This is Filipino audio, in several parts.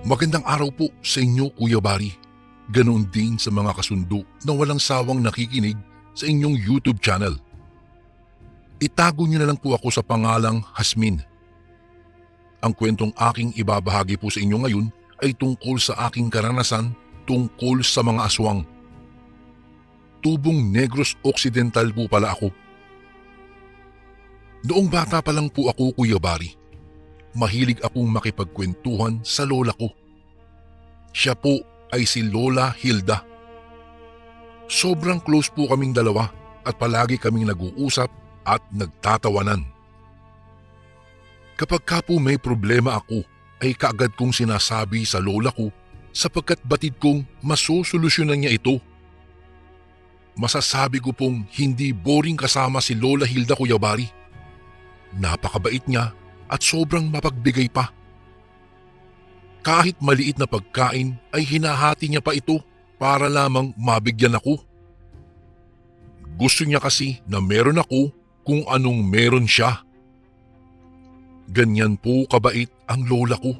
Magandang araw po sa inyo, Kuya Bari. Ganoon din sa mga kasundo na walang sawang nakikinig sa inyong YouTube channel. Itago niyo na lang po ako sa pangalang Hasmin. Ang kwentong aking ibabahagi po sa inyo ngayon ay tungkol sa aking karanasan tungkol sa mga aswang. Tubong Negros Occidental po pala ako. Noong bata pa lang po ako, Kuya Bari, mahilig akong makipagkwentuhan sa lola ko. Siya po ay si Lola Hilda. Sobrang close po kaming dalawa at palagi kaming nag-uusap at nagtatawanan. Kapag ka po may problema ako ay kaagad kong sinasabi sa lola ko sapagkat batid kong masosolusyonan niya ito. Masasabi ko pong hindi boring kasama si Lola Hilda, Kuya Bari. Napakabait niya at sobrang mapagbigay pa. Kahit maliit na pagkain ay hinahati niya pa ito para lamang mabigyan ako. Gusto niya kasi na meron ako kung anong meron siya. Ganyan po kabait ang lola ko.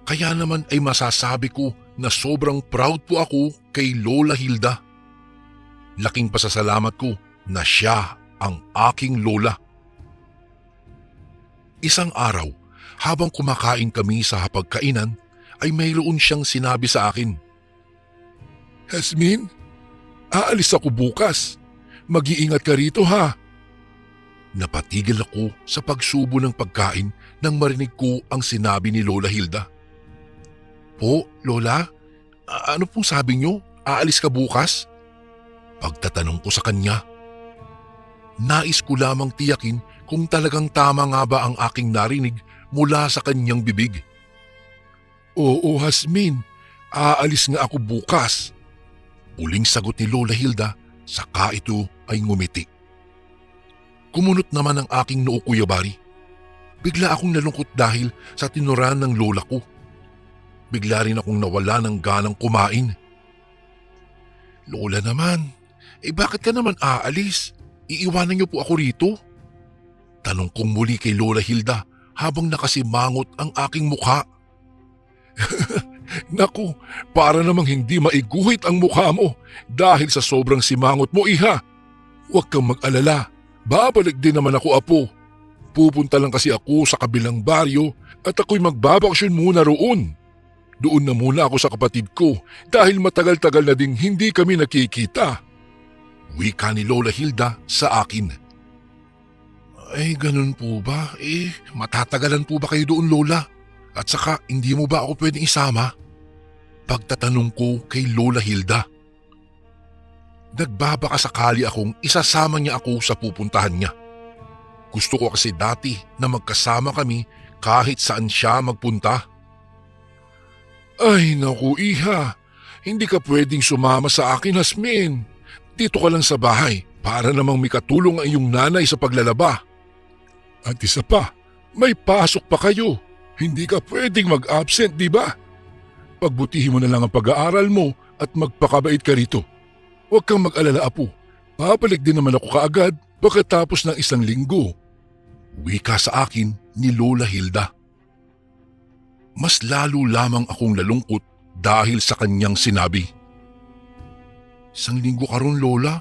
Kaya naman ay masasabi ko na sobrang proud po ako kay Lola Hilda. Laking pasasalamat ko na siya ang aking lola. Isang araw, habang kumakain kami sa hapagkainan, ay mayroon siyang sinabi sa akin. Hasmin, aalis ako bukas. Mag-iingat ka rito ha. Napatigil ako sa pagsubo ng pagkain nang marinig ko ang sinabi ni Lola Hilda. Po, Lola? Ano pong sabi niyo? Aalis ka bukas? Pagtatanong ko sa kanya. Nais ko lamang tiyakin kung talagang tama nga ba ang aking narinig mula sa kanyang bibig. Oo, Hasmin. Aalis nga ako bukas. Uling sagot ni Lola Hilda, saka ito ay ngumiti. Kumunot naman ang aking noo, Kuya Bari. Bigla akong nalungkot dahil sa tinuran ng lola ko. Bigla rin akong nawala ng ganang kumain. Lola naman, bakit ka naman aalis? Iiwanan niyo po ako rito? Tanong kong muli kay Lola Hilda habang nakasimangot ang aking mukha. Naku, para namang hindi maiguhit ang mukha mo dahil sa sobrang simangot mo, iha. Huwag kang mag-alala, babalik din naman ako, apo. Pupunta lang kasi ako sa kabilang baryo at ako'y magbabakasyon muna roon. Doon na muna ako sa kapatid ko dahil matagal-tagal na ding hindi kami nakikita. Wika ni Lola Hilda sa akin. Ay, ganun po ba? Matatagalan po ba kayo doon, Lola? At saka, hindi mo ba ako pwedeng isama? Pagtatanong ko kay Lola Hilda. Nagbabaka sakali akong isasama niya ako sa pupuntahan niya. Gusto ko kasi dati na magkasama kami kahit saan siya magpunta. Ay naku, iha, hindi ka pwedeng sumama sa akin, Hasmin. Dito ka lang sa bahay para namang may katulong ang iyong nanay sa paglalaba. At isa pa, may pasok pa kayo. Hindi ka pwedeng mag-absent, di ba? Pagbutihin mo na lang ang pag-aaral mo at magpakabait ka rito. Huwag kang mag-alala, apo. Babalik din naman ako kaagad pagkatapos ng 1 linggo. Wika sa akin ni Lola Hilda. Mas lalo lamang akong nalungkot dahil sa kanyang sinabi. 1 linggo ka ron, Lola?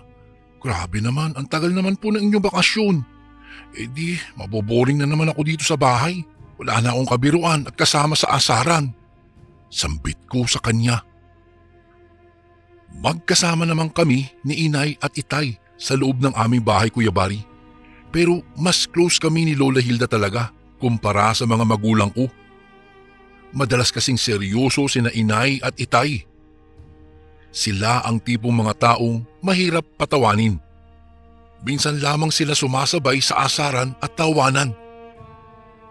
Grabe naman, ang tagal naman po ng inyong bakasyon. Di, maboboring na naman ako dito sa bahay. Wala na akong kabiruan at kasama sa asaran. Sambit ko sa kanya. Magkasama naman kami ni Inay at Itay sa loob ng aming bahay, Kuya Bari. Pero mas close kami ni Lola Hilda talaga kumpara sa mga magulang ko. Madalas kasing seryoso sina Inay at Itay. Sila ang tipong mga taong mahirap patawanin. Minsan lamang sila sumasabay sa asaran at tawanan.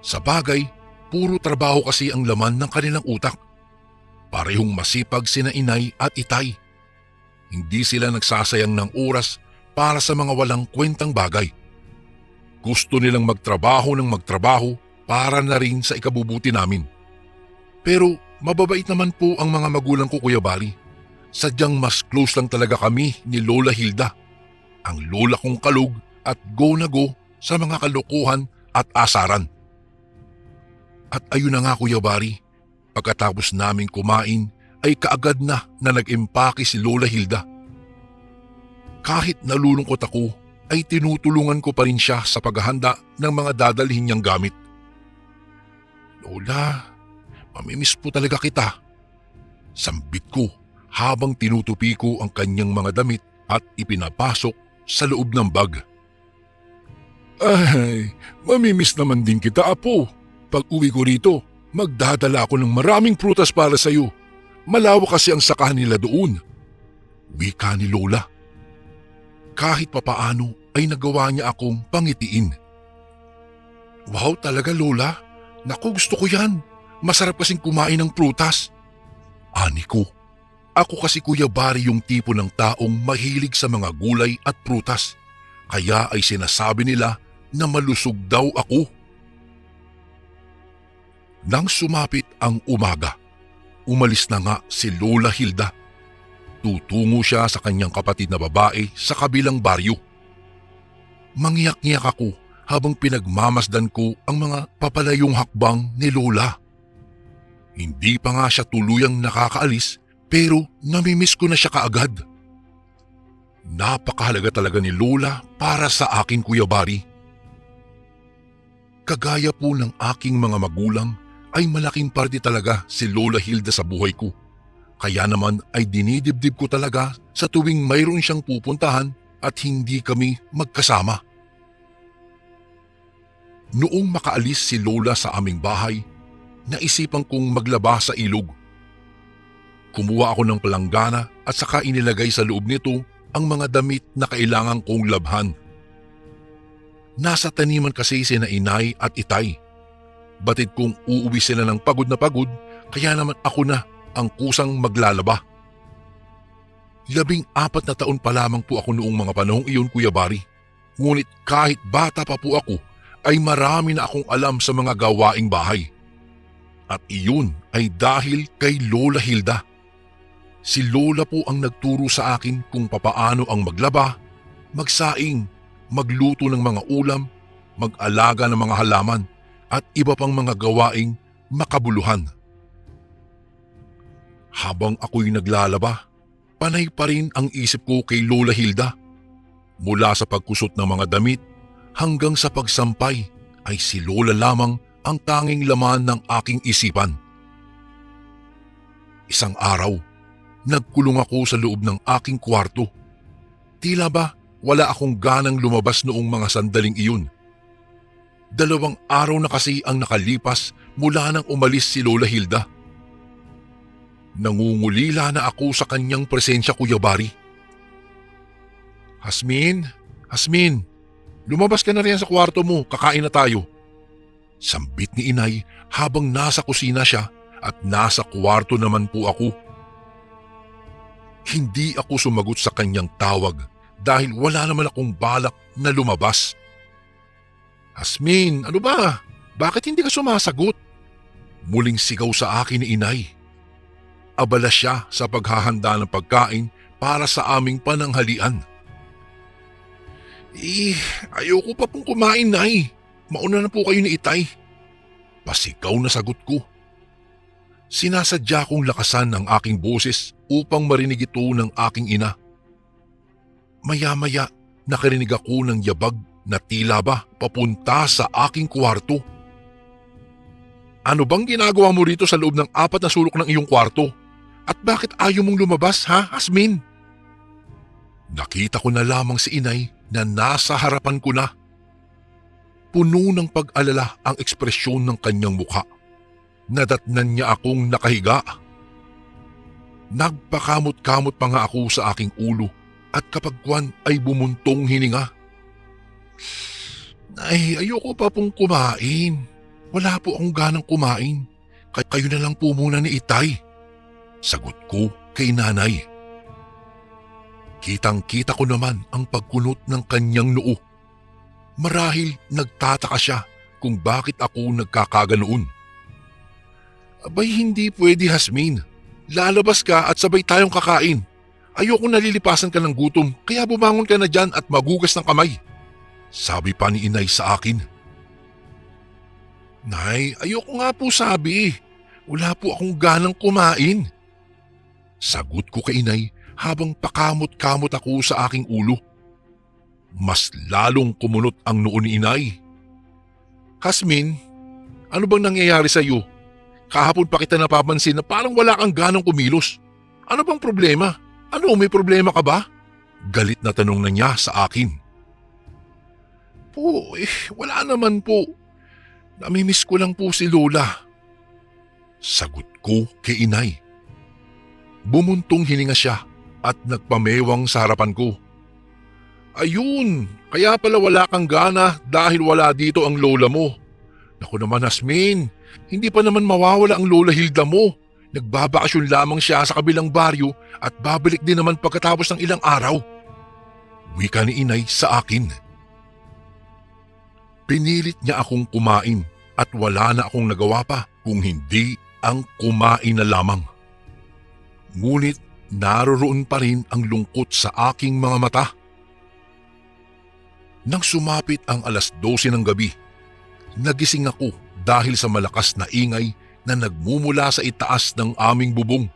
Sa bagay, puro trabaho kasi ang laman ng kanilang utak. Parehong masipag sina Inay at Itay. Hindi sila nagsasayang ng oras para sa mga walang kwentang bagay. Gusto nilang magtrabaho ng magtrabaho para na rin sa ikabubuti namin. Pero mababait naman po ang mga magulang ko, Kuya Bari. Sadyang mas close lang talaga kami ni Lola Hilda. Ang lola kong kalug at go na go sa mga kalokohan at asaran. At ayun na nga, Kuya Bari, Pagkatapos naming kumain ay kaagad na nag-empake si Lola Hilda. Kahit nalulungkot ako ay tinutulungan ko pa rin siya sa paghahanda ng mga dadalhin niyang gamit. Lola, mamimiss po talaga kita. Sambit ko habang tinutupi ko ang kanyang mga damit at ipinapasok sa loob ng bag. Ay, mamimiss naman din kita, apo. Pag uwi ko rito, magdadala ako ng maraming prutas para sa iyo. Malawak kasi ang sakahan nila doon. Wika ni Lola. Kahit papaano ay nagawa niya akong pangitiin. Wow talaga, Lola. Naku, gusto ko yan. Masarap kasing kumain ng prutas. Ani ko. Ako kasi Kuya Bari yung tipo ng taong mahilig sa mga gulay at prutas. Kaya ay sinasabi nila na malusog daw ako. Nang sumapit ang umaga, umalis na nga si Lola Hilda. Tutungo siya sa kanyang kapatid na babae sa kabilang baryo. Mangyak-ngyak ako habang pinagmamasdan ko ang mga papalayong hakbang ni Lola. Hindi pa nga siya tuluyang nakakaalis pero namimiss ko na siya kaagad. Napakahalaga talaga ni Lola para sa akin, Kuya Bari. Kagaya po ng aking mga magulang ay malaking parte talaga si Lola Hilda sa buhay ko. Kaya naman ay dinidibdib ko talaga sa tuwing mayroon siyang pupuntahan at hindi kami magkasama. Noong makaalis si Lola sa aming bahay, naisipan kong maglaba sa ilog. Kumuha ako ng palanggana at saka inilagay sa loob nito ang mga damit na kailangan kong labhan. Nasa taniman kasi sina inay at itay. Batid kong uuwi sila ng pagod na pagod kaya naman ako na ang kusang maglalaba. 14 na taon pa lamang po ako noong mga panahong iyon, Kuya Bari. Ngunit kahit bata pa po ako ay marami na akong alam sa mga gawaing bahay. At iyon ay dahil kay Lola Hilda. Si Lola po ang nagturo sa akin kung papaano ang maglaba, magsaing, magluto ng mga ulam, mag-alaga ng mga halaman at iba pang mga gawaing makabuluhan. Habang ako'y naglalaba, panay pa rin ang isip ko kay Lola Hilda. Mula sa pagkusot ng mga damit hanggang sa pagsampay ay si Lola lamang ang tanging laman ng aking isipan. Isang araw, nagkulong ako sa loob ng aking kwarto. Tila ba wala akong ganang lumabas noong mga sandaling iyon. 2 araw na kasi ang nakalipas mula nang umalis si Lola Hilda. Nangungulila na ako sa kanyang presensya, Kuya Bari. Hasmin, lumabas ka na riyan sa kwarto mo, kakain na tayo. Sambit ni inay habang nasa kusina siya at nasa kwarto naman po ako. Hindi ako sumagot sa kanyang tawag dahil wala naman akong balak na lumabas. Hasmin, ano ba? Bakit hindi ka sumasagot? Muling sigaw sa akin ni inay. Abala siya sa paghahanda ng pagkain para sa aming pananghalian. Ayoko pa pong kumain, Nay. Mauna na po kayo ni Itay. Pasigaw na sagot ko. Sinasadya kong lakasan ang aking boses upang marinig ito ng aking ina. Maya-maya nakarinig ako ng yabag na tila ba papunta sa aking kwarto. Ano bang ginagawa mo rito sa loob ng 4 na sulok ng iyong kwarto? At bakit ayaw mong lumabas, ha, Hasmin? Nakita ko na lamang si inay na nasa harapan ko na. Puno ng pag-alala ang ekspresyon ng kanyang mukha. Nadatnan niya akong nakahiga. Nagpakamot-kamot pa nga ako sa aking ulo at kapagkuan ay bumuntong hininga. Ay, ayoko pa pong kumain. Wala po akong ganang kumain. Kayo na lang po muna ni Itay. Sagot ko kay nanay. Kitang-kita ko naman ang pagkunot ng kanyang noo. Marahil nagtataka siya kung bakit ako nagkakaganoon. Abay, hindi pwede, Hasmin. Lalabas ka at sabay tayong kakain. Ayoko nalilipasan ka ng gutom kaya bumangon ka na dyan at magugas ng kamay. Sabi pa ni inay sa akin. Nay, ayoko nga po sabi. Wala po akong ganang kumain. Sagot ko kay inay habang pakamot-kamot ako sa aking ulo. Mas lalong kumunot ang noo ni inay. Hasmin, ano bang nangyayari sa iyo? Kahapon pa kita napapansin na parang wala kang ganang kumilos. Ano bang problema? Ano, may problema ka ba? Galit na tanong na niya sa akin. Wala naman po. Namimiss ko lang po si Lola. Sagot ko kay inay. Bumuntong hininga siya at nagpamewang sa harapan ko. Ayun, kaya pala wala kang gana dahil wala dito ang lola mo. Naku naman Hasmin, hindi pa naman mawawala ang Lola Hilda mo. Nagbabakasyon lamang siya sa kabilang baryo at babalik din naman pagkatapos ng ilang araw. Wika ni inay sa akin. Pinilit niya akong kumain at wala na akong nagawa pa kung hindi ang kumain na lamang. Ngunit naroroon pa rin ang lungkot sa aking mga mata. Nang sumapit ang 12:00 ng gabi, nagising ako dahil sa malakas na ingay na nagmumula sa itaas ng aming bubong.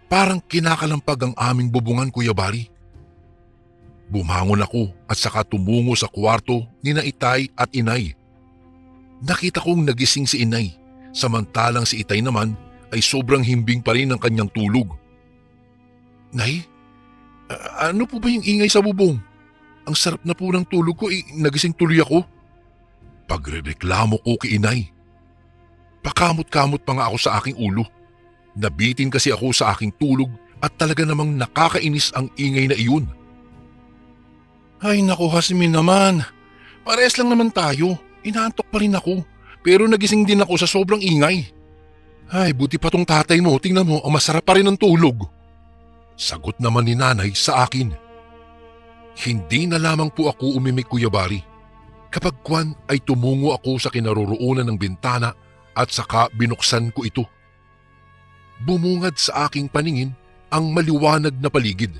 Parang kinakalampag ang aming bubungan, Kuya Bari. Bumangon ako at saka tumungo sa kwarto ni na Itay at Inay. Nakita kong nagising si Inay, samantalang si Itay naman ay sobrang himbing pa rin ng kanyang tulog. Nay, ano po ba yung ingay sa bubong? Ang sarap na po ng tulog ko, nagising tuloy ako. Pagrereklamo ko kay Inay. Pakamot-kamot pa nga ako sa aking ulo. Nabitin kasi ako sa aking tulog at talaga namang nakakainis ang ingay na iyon. Ay naku Hasmin naman, parehas lang naman tayo, inaantok pa rin ako pero nagising din ako sa sobrang ingay. Ay buti pa tong tatay mo, tingnan mo ang masarap pa rin ang tulog. Sagot naman ni nanay sa akin. Hindi na lamang po ako umimik, Kuya Bari. Kapag kwan ay tumungo ako sa kinaroroonan ng bintana at saka binuksan ko ito. Bumungad sa aking paningin ang maliwanag na paligid.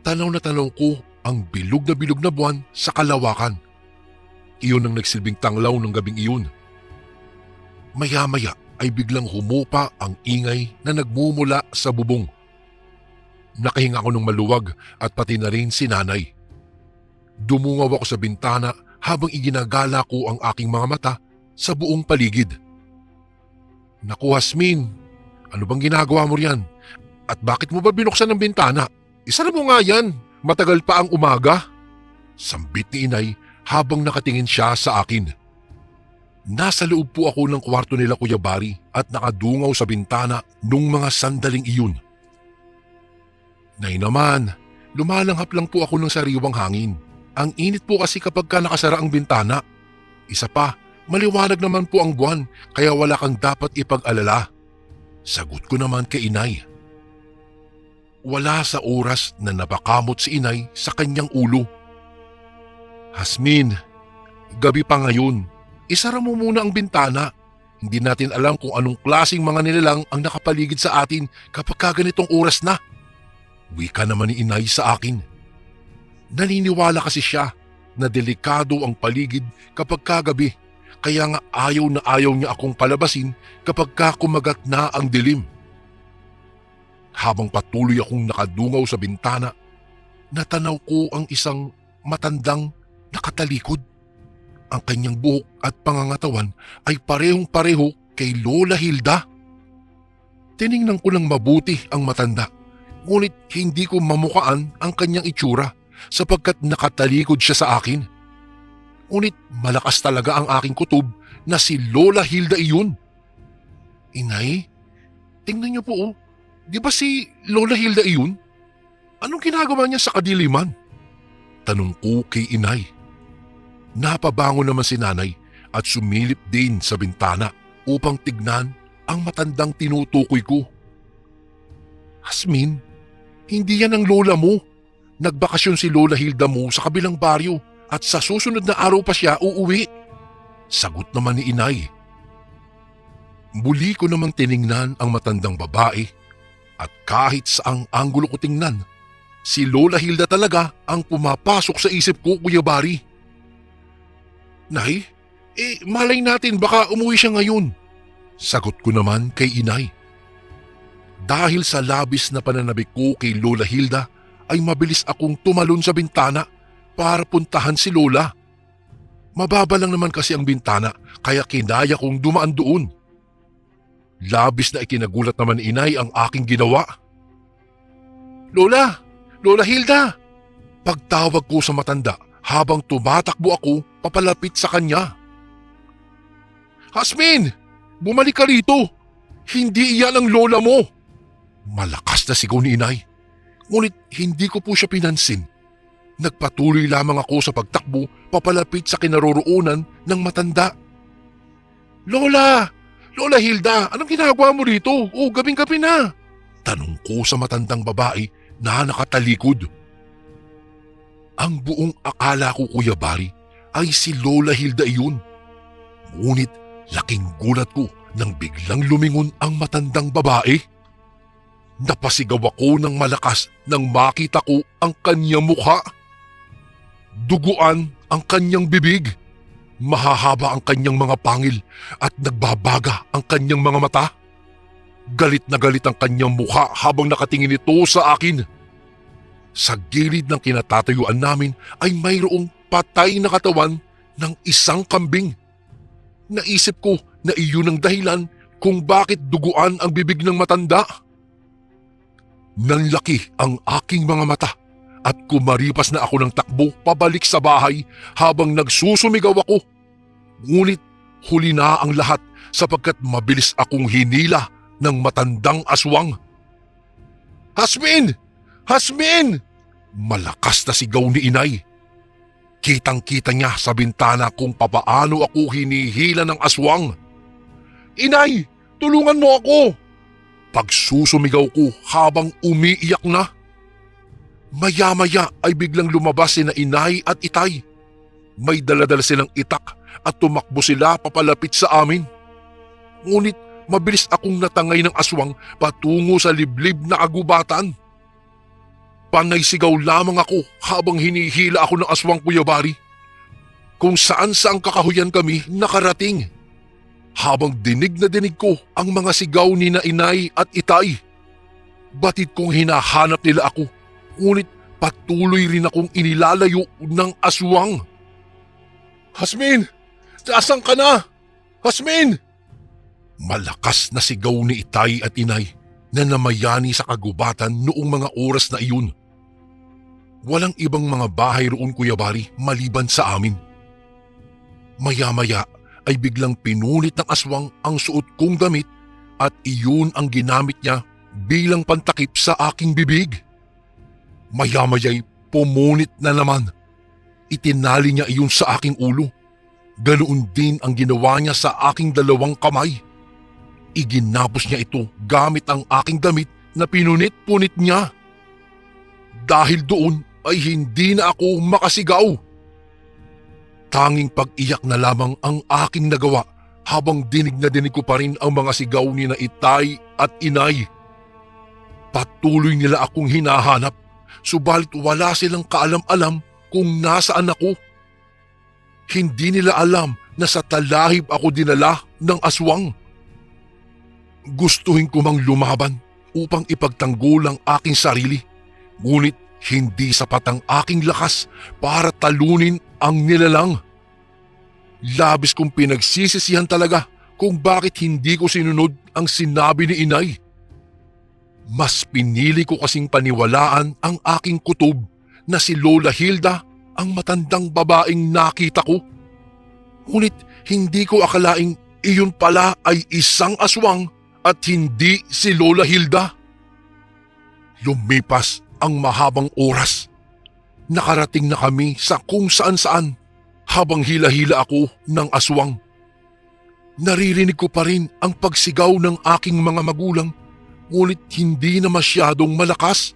Tanaw na tanaw ko ang bilog na buwan sa kalawakan. Iyon ang nagsilbing tanglaw ng gabing iyon. Maya-maya ay biglang humupa ang ingay na nagmumula sa bubong. Nakahinga ako ng maluwag at pati na rin si nanay. Dumungaw ako sa bintana habang iginagala ko ang aking mga mata sa buong paligid. Naku Hasmin, ano bang ginagawa mo riyan? At bakit mo ba binuksan ang bintana? Isa na mo nga yan, matagal pa ang umaga. Sambit ni inay habang nakatingin siya sa akin. Nasa loob po ako ng kwarto nila Kuya Bari at nakadungaw sa bintana nung mga sandaling iyon. Nay naman, lumalanghap lang po ako ng sariwang hangin. Ang init po kasi kapag ka nakasara ang bintana. Isa pa, maliwanag naman po ang buwan kaya wala kang dapat ipag-alala. Sagot ko naman kay inay. Wala sa oras na napakamot si inay sa kanyang ulo. Hasmin, gabi pa ngayon. Isara mo muna ang bintana. Hindi natin alam kung anong klaseng mga nilalang ang nakapaligid sa atin kapag ganitong oras na. Wika naman ni inay sa akin. Naniniwala kasi siya na delikado ang paligid kapag kagabi, kaya nga ayaw na ayaw niya akong palabasin kapag kumagat na ang dilim. Habang patuloy akong nakadungaw sa bintana, natanaw ko ang isang matandang nakatalikod. Ang kanyang buhok at pangangatawan ay parehong-pareho kay Lola Hilda. Tiningnan ko lang mabuti ang matanda, ngunit hindi ko mamukaan ang kanyang itsura sapagkat nakatalikod siya sa akin. Ngunit malakas talaga ang aking kutob na si Lola Hilda iyon. Inay, tingnan niyo po oh. Di ba si Lola Hilda iyon? Anong ginagawa niya sa kadiliman? Tanong ko kay inay. Napabangon naman si nanay at sumilip din sa bintana upang tignan ang matandang tinutukoy ko. Hasmin, hindi yan ang lola mo. Nagbakasyon si Lola Hilda mo sa kabilang baryo at sa susunod na araw pa siya uuwi. Sagot naman ni inay. Muli ko namang tiningnan ang matandang babae at kahit saang anggulo ko tingnan, si Lola Hilda talaga ang pumapasok sa isip ko, Kuya Bari. Nay, malay natin baka umuwi siya ngayon. Sagot ko naman kay inay. Dahil sa labis na pananabik ko kay Lola Hilda ay mabilis akong tumalon sa bintana para puntahan si Lola. Mababa lang naman kasi ang bintana kaya kinaya kong dumaan doon. Labis na ikinagulat naman ni inay ang aking ginawa. Lola! Lola Hilda! Pagtawag ko sa matanda habang tumatakbo ako papalapit sa kanya. Hasmin! Bumalik ka rito! Hindi iyan ang lola mo! Malakas na sigaw ni inay. Ngunit hindi ko po siya pinansin. Nagpatuloy lamang ako sa pagtakbo papalapit sa kinaroroonan ng matanda. Lola! Lola Hilda, anong ginagawa mo rito? Oh, gabing-gabi na. Tanong ko sa matandang babae na nakatalikod. Ang buong akala ko, Kuya Bari, ay si Lola Hilda iyon. Ngunit laking gulat ko nang biglang lumingon ang matandang babae. Napasigaw ako ng malakas nang makita ko ang kanyang mukha. Duguan ang kanyang bibig, mahahaba ang kanyang mga pangil at nagbabaga ang kanyang mga mata. Galit na galit ang kanyang mukha habang nakatingin ito sa akin. Sa gilid ng kinatatayuan namin ay mayroong patay na katawan ng isang kambing. Naisip ko na iyon ang dahilan kung bakit duguan ang bibig ng matanda. Nanlaki ang aking mga mata at kumaripas na ako ng takbo pabalik sa bahay habang nagsusumigaw ako. Ngunit huli na ang lahat sapagkat mabilis akong hinila ng matandang aswang. Hasmin! Hasmin! Malakas na sigaw ni inay. Kitang-kita niya sa bintana kung papaano ako hinihila ng aswang. Inay! Tulungan mo ako! Pagsusumigaw ko habang umiiyak na. Maya-maya ay biglang lumabas sina inay at itay. May daladala silang itak at tumakbo sila papalapit sa amin. Ngunit mabilis akong natangay ng aswang patungo sa liblib na agubatan. Panay sigaw lamang ako habang hinihila ako ng aswang, Kuya Bari. Kung saan-saang kakahuyan kami nakarating. Habang dinig na dinig ko ang mga sigaw ni na inay at itay. Batid kong hinahanap nila ako, ngunit patuloy rin akong inilalayo ng aswang. Hasmin! Saan ka na? Hasmin! Malakas na sigaw ni itay at inay na namayani sa kagubatan noong mga oras na iyon. Walang ibang mga bahay roon, Kuya Bari, maliban sa amin. Maya-maya ay biglang pinunit ng aswang ang suot kong damit at iyon ang ginamit niya bilang pantakip sa aking bibig. Maya-maya'y pumunit na naman. Itinali niya iyon sa aking ulo. Ganoon din ang ginawa niya sa aking dalawang kamay. Iginapos niya ito gamit ang aking damit na pinunit-punit niya. Dahil doon ay hindi na ako makasigaw. Tanging pag-iyak na lamang ang aking nagawa habang dinig na dinig ko pa rin ang mga sigaw ni na itay at inay. Patuloy nila akong hinahanap, subalit wala silang kaalam-alam kung nasaan ako. Hindi nila alam na sa talahib ako dinala ng aswang. Gustuhin ko mang lumaban upang ipagtanggol ang aking sarili, ngunit hindi sapat ang aking lakas para talunin ang nilalang. Labis kong pinagsisisihan talaga kung bakit hindi ko sinunod ang sinabi ni inay. Mas pinili ko kasing paniwalaan ang aking kutob na si Lola Hilda ang matandang babaeng nakita ko. Ngunit hindi ko akalaing iyon pala ay isang aswang at hindi si Lola Hilda. Lumipas ang mahabang oras. Nakarating na kami sa kung saan-saan habang hila-hila ako ng aswang. Naririnig ko pa rin ang pagsigaw ng aking mga magulang, ngunit hindi na masyadong malakas.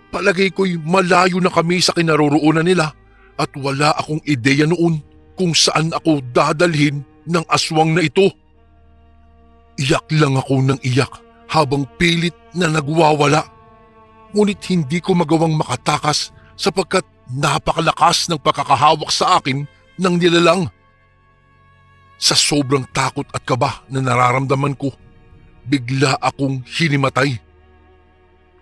Palagay ko'y malayo na kami sa kinaroroonan nila at wala akong ideya noon kung saan ako dadalhin ng aswang na ito. Iyak lang ako ng iyak habang pilit na nagwawala. Ngunit hindi ko magawang makatakas sapagkat napakalakas ng pagkakahawak sa akin ng nilalang. Sa sobrang takot at kaba na nararamdaman ko, bigla akong hinimatay.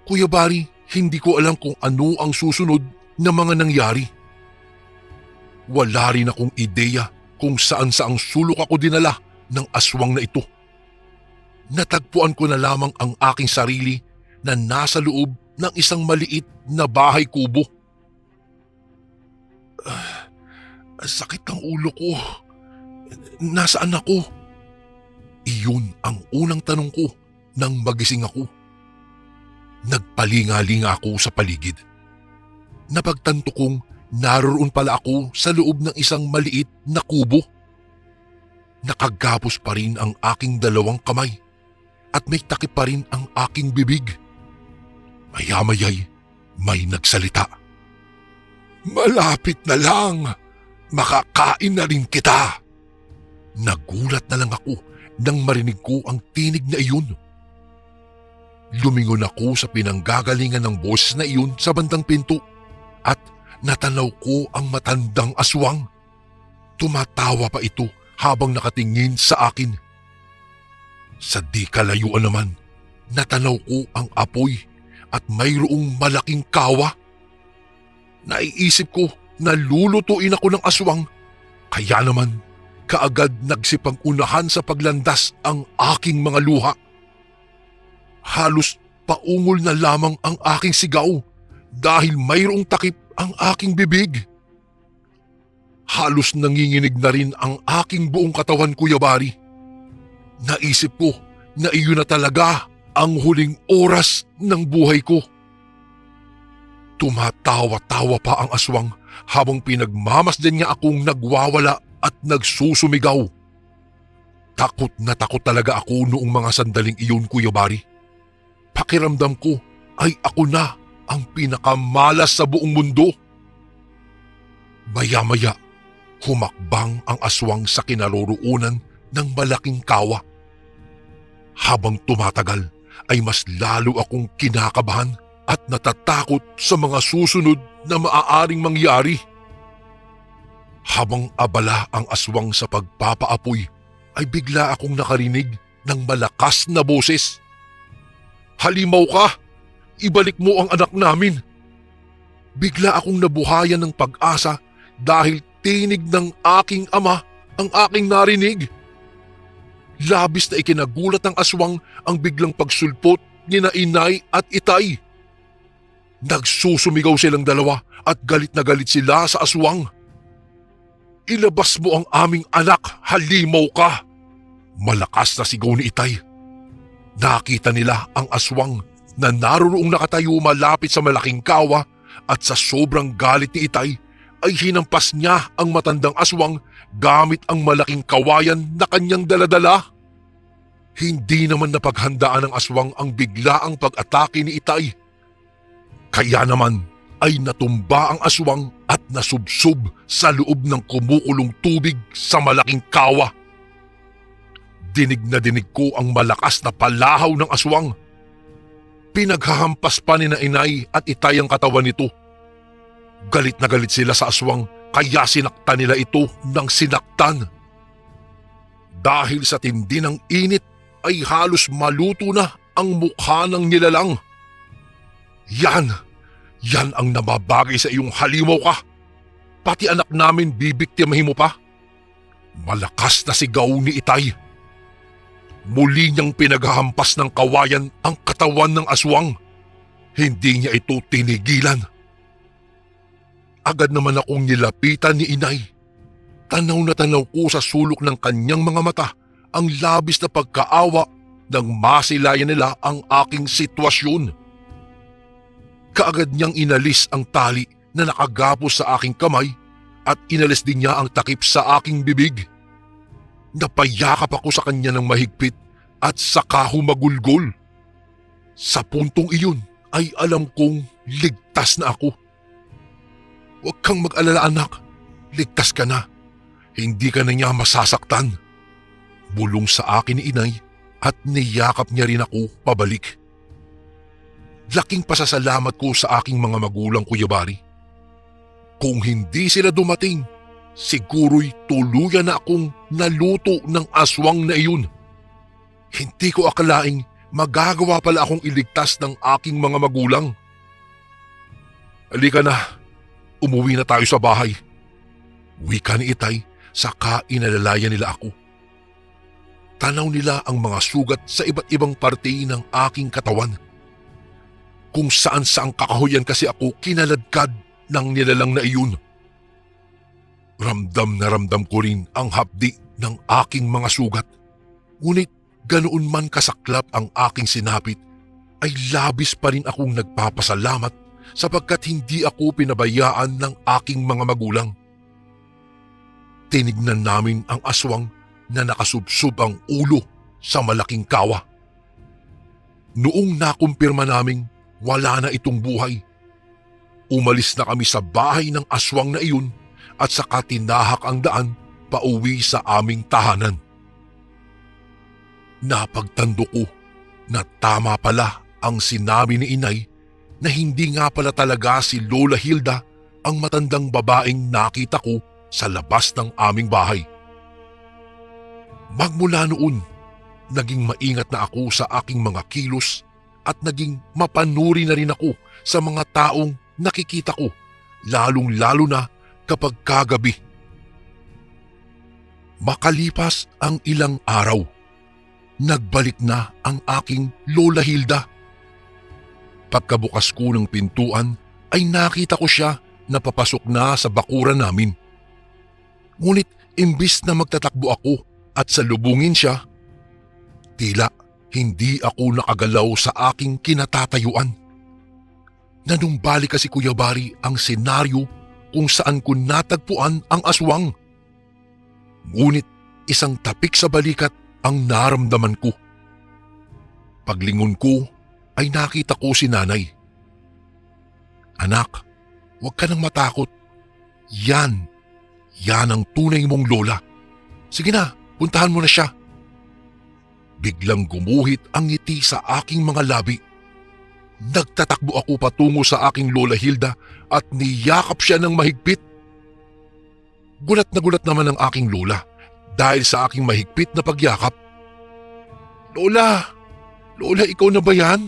Kuya Bari, hindi ko alam kung ano ang susunod na mga nangyari. Wala rin akong ideya kung saan saang sulok ako dinala ng aswang na ito. Natagpuan ko na lamang ang aking sarili na nasa loob ng isang maliit na bahay kubo. Sakit ng ulo ko. Nasaan ako? Iyon ang unang tanong ko nang magising ako. Nagpalinga-linga ako sa paligid. Napagtanto kong naroon pala ako sa loob ng isang maliit na kubo. Nakagapos pa rin ang aking dalawang kamay at may takip pa rin ang aking bibig. Maya-maya'y may nagsalita. "Malapit na lang, makakain na rin kita." Nagulat na lang ako nang marinig ko ang tinig na iyon. Lumingon ako sa pinanggagalingan ng boses na iyon sa bandang pinto at natanaw ko ang matandang aswang. Tumatawa pa ito habang nakatingin sa akin. Sa di kalayuan naman, natanaw ko ang apoy at mayroong malaking kawa. Naiisip ko na lulutuin ako ng aswang, kaya naman kaagad nagsipag-unahan sa paglandas ang aking mga luha. Halos paungol na lamang ang aking sigaw dahil mayroong takip ang aking bibig. Halos nanginginig na rin ang aking buong katawan, Kuya Bari. Naisip ko na iyon na talaga ang huling oras ng buhay ko. Tumatawa-tawa pa ang aswang habang pinagmamasdan niya akong nagwawala at nagsusumigaw. Takot na takot talaga ako noong mga sandaling iyon, Kuya Bari. Pakiramdam ko ay ako na ang pinakamalas sa buong mundo. Maya-maya, humakbang ang aswang sa kinaroroonan ng malaking kawa. Habang tumatagal ay mas lalo akong kinakabahan at natatakot sa mga susunod na maaaring mangyari. Habang abala ang aswang sa pagpapaapoy ay bigla akong nakarinig ng malakas na boses. "Halimaw ka! Ibalik mo ang anak namin!" Bigla akong nabuhayan ng pag-asa dahil tinig ng aking ama ang aking narinig. Labis na ikinagulat ng aswang ang biglang pagsulpot ni na Inay at Itay. Nagsusumigaw silang dalawa at galit na galit sila sa aswang. "Ilabas mo ang aming anak, halimaw ka!" Malakas na sigaw ni Itay. Nakita nila ang aswang na naroroong nakatayo malapit sa malaking kawa at sa sobrang galit ni Itay ay hinampas niya ang matandang aswang gamit ang malaking kawayan na kanyang daladala. Hindi naman napaghandaan ng aswang ang biglaang pag-atake ni Itay. Kaya naman ay natumba ang aswang at nasubsob sa loob ng kumukulong tubig sa malaking kawa. Dinig na dinig ko ang malakas na palahaw ng aswang. Pinaghahampas pa ni na Inay at Itay ang katawan nito. Galit na galit sila sa aswang kaya sinaktan nila ito ng sinaktan. Dahil sa tindi ng init ay halos maluto na ang mukha ng nilalang. Yan ang nababagay sa iyong halimaw ka. Pati anak namin bibiktimahin mo pa. Malakas na sigaw ni Itay. Muli niyang pinaghahampas ng kawayan ang katawan ng aswang. Hindi niya ito tinigilan. Agad naman akong nilapitan ni Inay. Tanaw na tanaw ko sa sulok ng kanyang mga mata ang labis na pagkaawa nang masilayan nila ang aking sitwasyon. Kaagad niyang inalis ang tali na nakagapos sa aking kamay at inalis din niya ang takip sa aking bibig. Napayakap ako sa kanya ng mahigpit at saka humagulgol. Sa puntong iyon ay alam kong ligtas na ako. "Huwag kang mag-alala, anak, ligtas ka na. Hindi ka na niya masasaktan." Bulong sa akin ni Inay at niyakap niya rin ako pabalik. Laking pasasalamat ko sa aking mga magulang, Kuya Bari. Kung hindi sila dumating, siguro'y tuluyan na akong naluto ng aswang na iyon. Hindi ko akalaing magagawa pala akong iligtas ng aking mga magulang. Halika na, umuwi na tayo sa bahay. Wika ni Itay saka inalalayan nila ako. Tanaw nila ang mga sugat sa iba't ibang parte ng aking katawan. Kung saan saang kakahuyan kasi ako kinaladkad ng nilalang na iyon. Ramdam na ramdam ko rin ang hapdi ng aking mga sugat. Ngunit ganoon man kasaklap ang aking sinapit, ay labis pa rin akong nagpapasalamat sapagkat hindi ako pinabayaan ng aking mga magulang. Tinignan namin ang aswang na nakasubsob ang ulo sa malaking kawa. Noong nakumpirma naming wala na itong buhay, umalis na kami sa bahay ng aswang na iyon at saka tinahak ang daan pauwi sa aming tahanan. Napagtando ko na tama pala ang sinabi ni Inay na hindi nga pala talaga si Lola Hilda ang matandang babaeng nakita ko sa labas ng aming bahay. Magmula noon, naging maingat na ako sa aking mga kilos at naging mapanuri na rin ako sa mga taong nakikita ko, lalong-lalo na kapag kagabi. Makalipas ang ilang araw, nagbalik na ang aking Lola Hilda. Pagkabukas ko ng pintuan ay nakita ko siya na papasok na sa bakuran namin. Ngunit imbis na magtatakbo ako at salubungin siya, tila hindi ako nakagalaw sa aking kinatatayuan. Nanumbalik kasi Kuya Bari ang senaryo kung saan ko natagpuan ang aswang. Ngunit isang tapik sa balikat ang naramdaman ko. Paglingon ko ay nakita ko si Nanay. Anak, huwag ka nang matakot. Yan ang tunay mong lola. Sige na, puntahan mo na siya. Biglang gumuhit ang ngiti sa aking mga labi. Nagtatakbo ako patungo sa aking Lola Hilda at niyakap siya ng mahigpit. Gulat na gulat naman ang aking lola dahil sa aking mahigpit na pagyakap. Lola, ikaw na ba yan?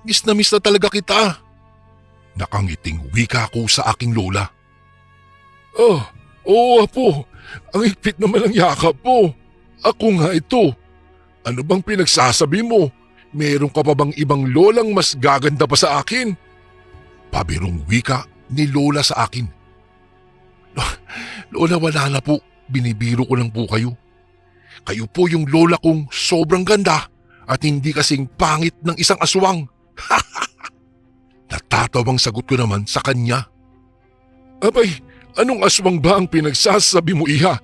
Miss na talaga kita. Nakangiting wika ko sa aking lola. Oo apo, ang higpit naman ang yakap mo. Ako nga ito. Ano bang pinagsasabi mo? Meron ka pa bang ibang lolang mas gaganda pa sa akin? Pabirong wika ni Lola sa akin. Lola, wala na po. Binibiro ko lang po kayo. Kayo po yung lola kong sobrang ganda at hindi kasing pangit ng isang aswang. Natatawang sagot ko naman sa kanya. Abay, anong aswang ba ang pinagsasabi mo, iha?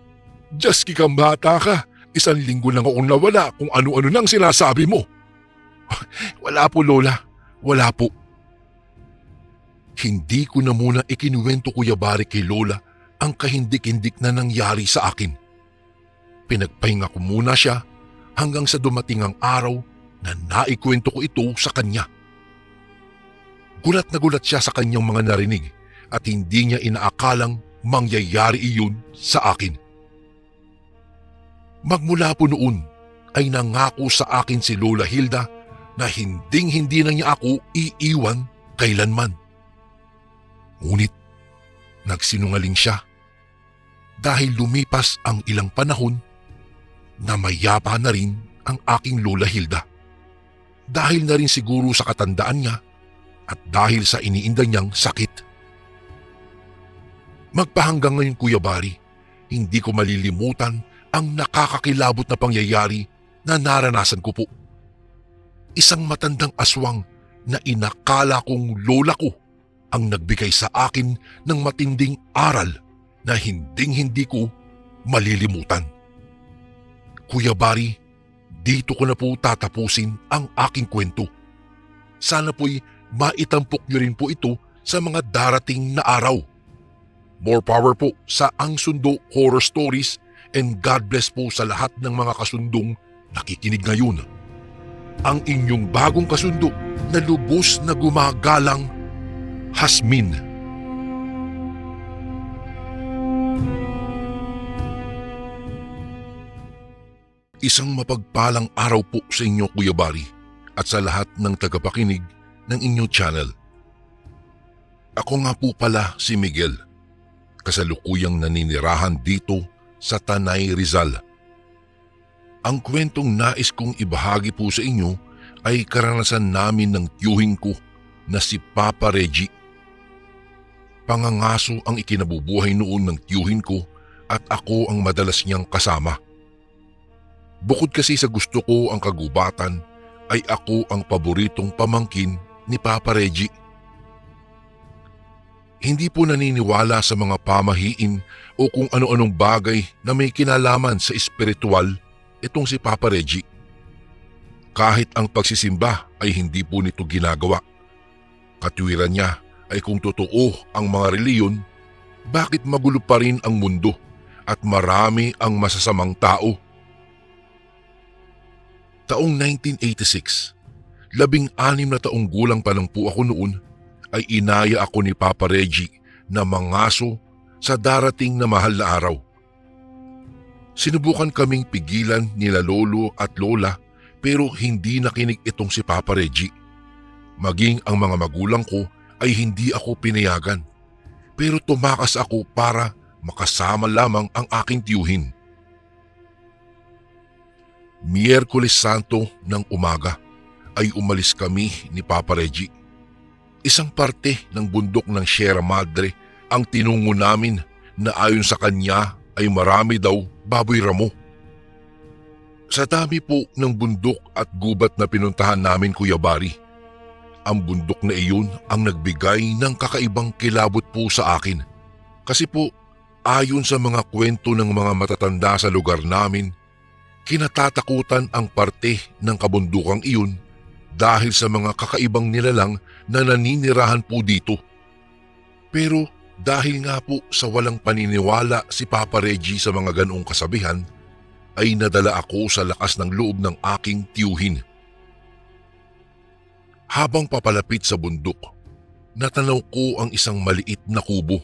Just kang bata ka. 1 linggo lang akong nawala kung ano-ano nang sinasabi mo. Wala po, Lola. Wala po. Hindi ko na muna ikinuwento, Kuya Bari, kay Lola ang kahindik-hindik na nangyari sa akin. Pinagpahinga ko muna siya hanggang sa dumating ang araw na naikwento ko ito sa kanya. Gulat na gulat siya sa kanyang mga narinig at hindi niya inaakalang mangyayari iyon sa akin. Magmula po noon ay nangako sa akin si Lola Hilda na hinding-hindi na niya ako iiwan kailanman. Ngunit nagsinungaling siya dahil lumipas ang ilang panahon na mayapa na rin ang aking Lola Hilda. Dahil na rin siguro sa katandaan niya at dahil sa iniinda niyang sakit. Magpahanggang ngayon, Kuya Bari, hindi ko malilimutan ang nakakakilabot na pangyayari na naranasan ko po. Isang matandang aswang na inakala kong lola ko ang nagbigay sa akin ng matinding aral na hinding-hindi ko malilimutan. Kuya Bari, dito ko na po tatapusin ang aking kwento. Sana po'y maitampok niyo rin po ito sa mga darating na araw. More power po sa Ang Sundo Horror Stories and God bless po sa lahat ng mga kasundong nakikinig ngayon. Ang inyong bagong kasundo na lubos na gumagalang, Hasmin. Isang mapagpalang araw po sa inyo, Kuya Bari, at sa lahat ng tagapakinig ng inyong channel. Ako nga po pala si Miguel, kasalukuyang naninirahan dito sa Tanay, Rizal. Ang kwentong nais kong ibahagi po sa inyo ay karanasan namin ng tiyuhin ko na si Papa Reggie. Pangangaso ang ikinabubuhay noon ng tiyuhin ko at ako ang madalas niyang kasama. Bukod kasi sa gusto ko ang kagubatan, ay ako ang paboritong pamangkin ni Papa Reggie. Hindi po naniniwala sa mga pamahiin o kung ano-anong bagay na may kinalaman sa espiritual itong si Papa Reggie. Kahit ang pagsisimba ay hindi po nito ginagawa. Katwiran niya ay kung totoo ang mga reliyon, bakit magulo pa rin ang mundo at marami ang masasamang tao? Taong 1986, 16 na taong gulang pa lang po ako noon, ay inaya ako ni Papa Reggie na mangaso sa darating na mahal na araw. Sinubukan kaming pigilan nila lolo at lola pero hindi nakinig itong si Papa Reggie. Maging ang mga magulang ko ay hindi ako pinayagan, pero tumakas ako para makasama lamang ang aking tiyuhin. Miyerkules Santo ng umaga ay umalis kami ni Papa Reggie. Isang parte ng bundok ng Sierra Madre ang tinungo namin na ayon sa kanya ay marami daw baboy ramo. Sa dami po ng bundok at gubat na pinuntahan namin, Kuya Bari, ang bundok na iyon ang nagbigay ng kakaibang kilabot po sa akin. Kasi po, ayon sa mga kwento ng mga matatanda sa lugar namin, kinatatakutan ang parte ng kabundukang iyon dahil sa mga kakaibang nilalang na naninirahan po dito. Pero dahil nga po sa walang paniniwala si Papa Reggie sa mga ganoong kasabihan, ay nadala ako sa lakas ng loob ng aking tiyuhin. Habang papalapit sa bundok, natanaw ko ang isang maliit na kubo.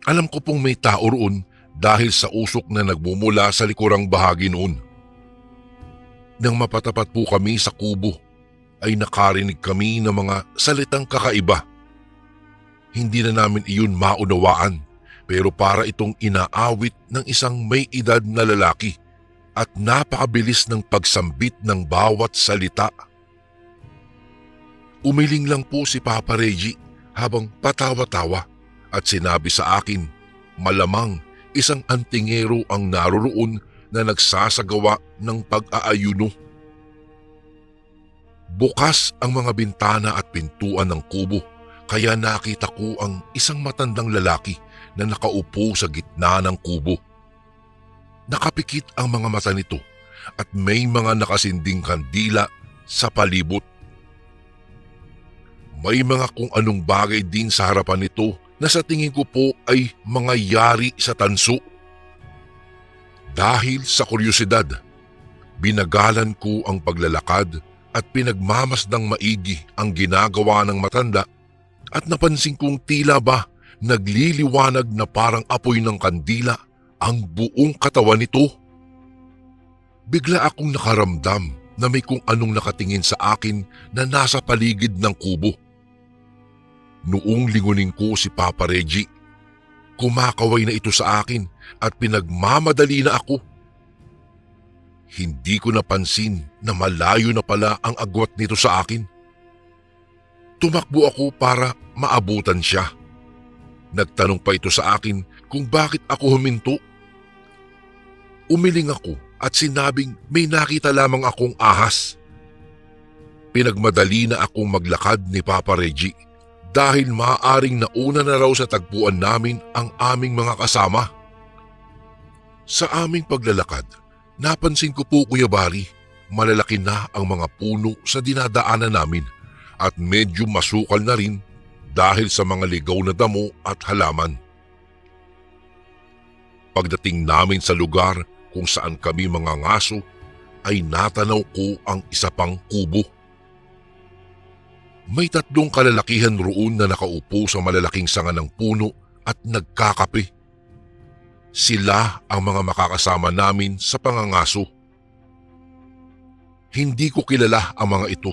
Alam ko pong may tao roon dahil sa usok na nagmumula sa likurang bahagi noon. Nang mapatapat po kami sa kubo, ay nakarinig kami ng mga salitang kakaiba. Hindi na namin iyon maunawaan, pero para itong inaawit ng isang may edad na lalaki at napakabilis ng pagsambit ng bawat salita. Umiling lang po si Papa Reggie habang patawa-tawa at sinabi sa akin, malamang isang antingero ang naroroon na nagsasagawa ng pag-aayuno. Bukas ang mga bintana at pintuan ng kubo, kaya nakita ko ang isang matandang lalaki na nakaupo sa gitna ng kubo. Nakapikit ang mga mata nito at may mga nakasinding kandila sa palibot. May mga kung anong bagay din sa harapan nito na sa tingin ko po ay mga yari sa tanso. Dahil sa kuryosidad, binagalan ko ang paglalakad at pinagmamasdang maigi ang ginagawa ng matanda at napansin kong tila ba nagliliwanag na parang apoy ng kandila ang buong katawan nito. Bigla akong nakaramdam na may kung anong nakatingin sa akin na nasa paligid ng kubo. Noong lingunin ko si Papa Reggie, kumakaway na ito sa akin at pinagmamadali na ako. Hindi ko napansin na malayo na pala ang agwat nito sa akin. Tumakbo ako para maabutan siya. Nagtanong pa ito sa akin kung bakit ako huminto. Umiling ako at sinabing may nakita lamang akong ahas. Pinagmadali na akong maglakad ni Papa Reggie dahil maaaring nauna na raw sa tagpuan namin ang aming mga kasama. Sa aming paglalakad, napansin ko po, Kuya Bari, malalaki na ang mga puno sa dinadaanan namin at medyo masukal na rin dahil sa mga ligaw na damo at halaman. Pagdating namin sa lugar kung saan kami mga ngaso, ay natanaw ko ang isa pang kubo. May 3 kalalakihan roon na nakaupo sa malalaking sanga ng puno at nagkakape. Sila ang mga makakasama namin sa pangangaso. Hindi ko kilala ang mga ito,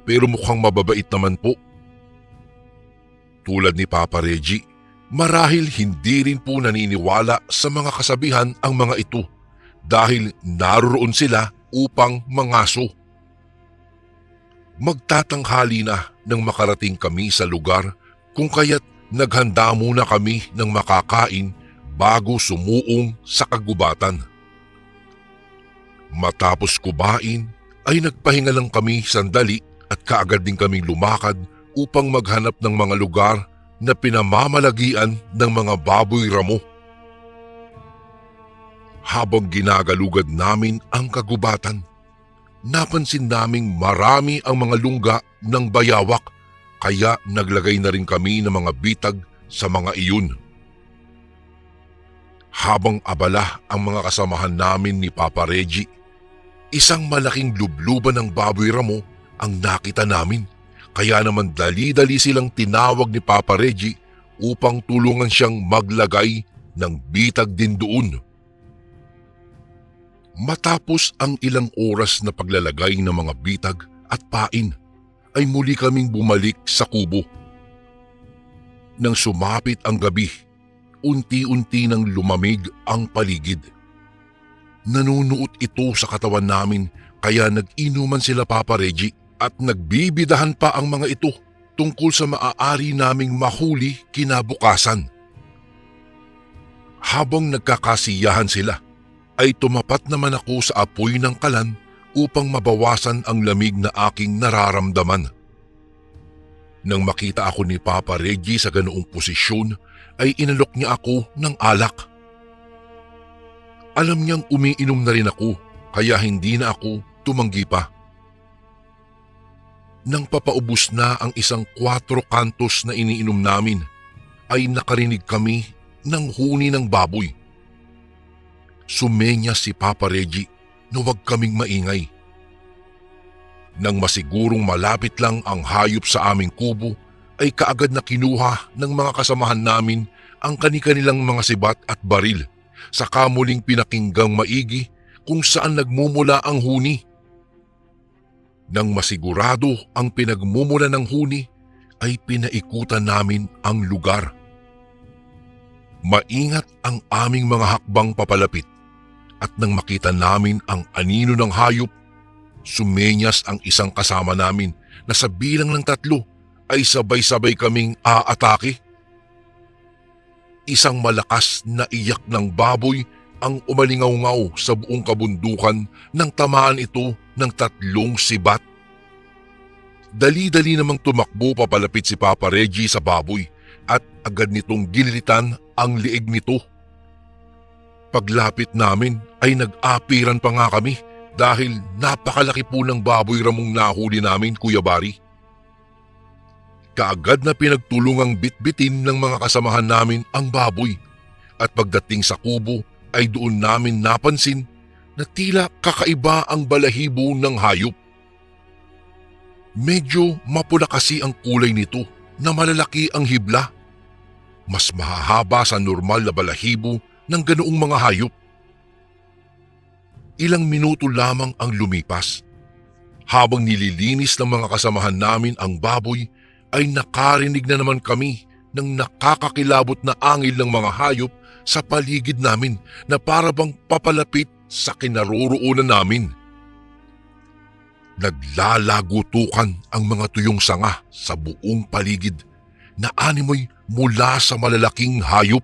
pero mukhang mababait naman po. Tulad ni Papa Reggie, marahil hindi rin po naniniwala sa mga kasabihan ang mga ito dahil naroon sila upang mangaso. Magtatanghali na nang makarating kami sa lugar kung kaya't naghanda muna kami ng makakain bago sumuong sa kagubatan. Matapos kumain ay nagpahinga lang kami sandali at kaagad din kaming lumakad upang maghanap ng mga lugar na pinamamalagian ng mga baboy ramo. Habang ginagalugad namin ang kagubatan, napansin naming marami ang mga lungga ng bayawak kaya naglagay na rin kami ng mga bitag sa mga iyon. Habang abala ang mga kasamahan namin ni Papa Reggie, isang malaking lubluban ng baboy ramo ang nakita namin. Kaya naman dali-dali silang tinawag ni Papa Reggie upang tulungan siyang maglagay ng bitag din doon. Matapos ang ilang oras na paglalagay ng mga bitag at pain, ay muli kaming bumalik sa kubo. Nang sumapit ang gabi, unti-unti nang lumamig ang paligid. Nanunuot ito sa katawan namin kaya nag-inuman sila Papa Reggie at nagbibidahan pa ang mga ito tungkol sa maaari naming mahuli kinabukasan. Habang nagkakasiyahan sila, ay tumapat naman ako sa apoy ng kalan upang mabawasan ang lamig na aking nararamdaman. Nang makita ako ni Papa Reggie sa ganoong posisyon, ay inalok niya ako ng alak. Alam niyang umiinom na rin ako, kaya hindi na ako tumanggi pa. Nang papaubos na ang isang 4 kantos na iniinom namin, ay nakarinig kami ng huni ng baboy. Sumenya si Papa Reggie na huwag kaming maingay. Nang masigurong malapit lang ang hayop sa aming kubo, ay kaagad na kinuha ng mga kasamahan namin ang kani-kanilang mga sibat at baril, saka muling pinakinggang maigi kung saan nagmumula ang huni. Nang masigurado ang pinagmumula ng huni, ay pinaikutan namin ang lugar. Maingat ang aming mga hakbang papalapit at nang makita namin ang anino ng hayop, sumenyas ang isang kasama namin na sa bilang ng 3 ay sabay-sabay kaming aatake. Isang malakas na iyak ng baboy ang umalingaw-ngaw sa buong kabundukan nang tamaan ito ng 3 sibat. Dali-dali namang tumakbo papalapit si Papa Reggie sa baboy at agad nitong ginilitan ang liig nito. Paglapit namin ay nag-apiran pa nga kami dahil napakalaki po ng baboy ramong nahuli namin, Kuya Bari. Kaagad na pinagtulungang bitbitin ng mga kasamahan namin ang baboy at pagdating sa kubo ay doon namin napansin na tila kakaiba ang balahibo ng hayop. Medyo mapula kasi ang kulay nito na malalaki ang hibla. Mas mahahaba sa normal na balahibo ng ganoong mga hayop. Ilang minuto lamang ang lumipas. Habang nililinis ng mga kasamahan namin ang baboy, ay nakarinig na naman kami ng nakakakilabot na angil ng mga hayop sa paligid namin na para bang papalapit sa kinaroroonan namin. Naglalagutukan ang mga tuyong sanga sa buong paligid na animoy mula sa malalaking hayop.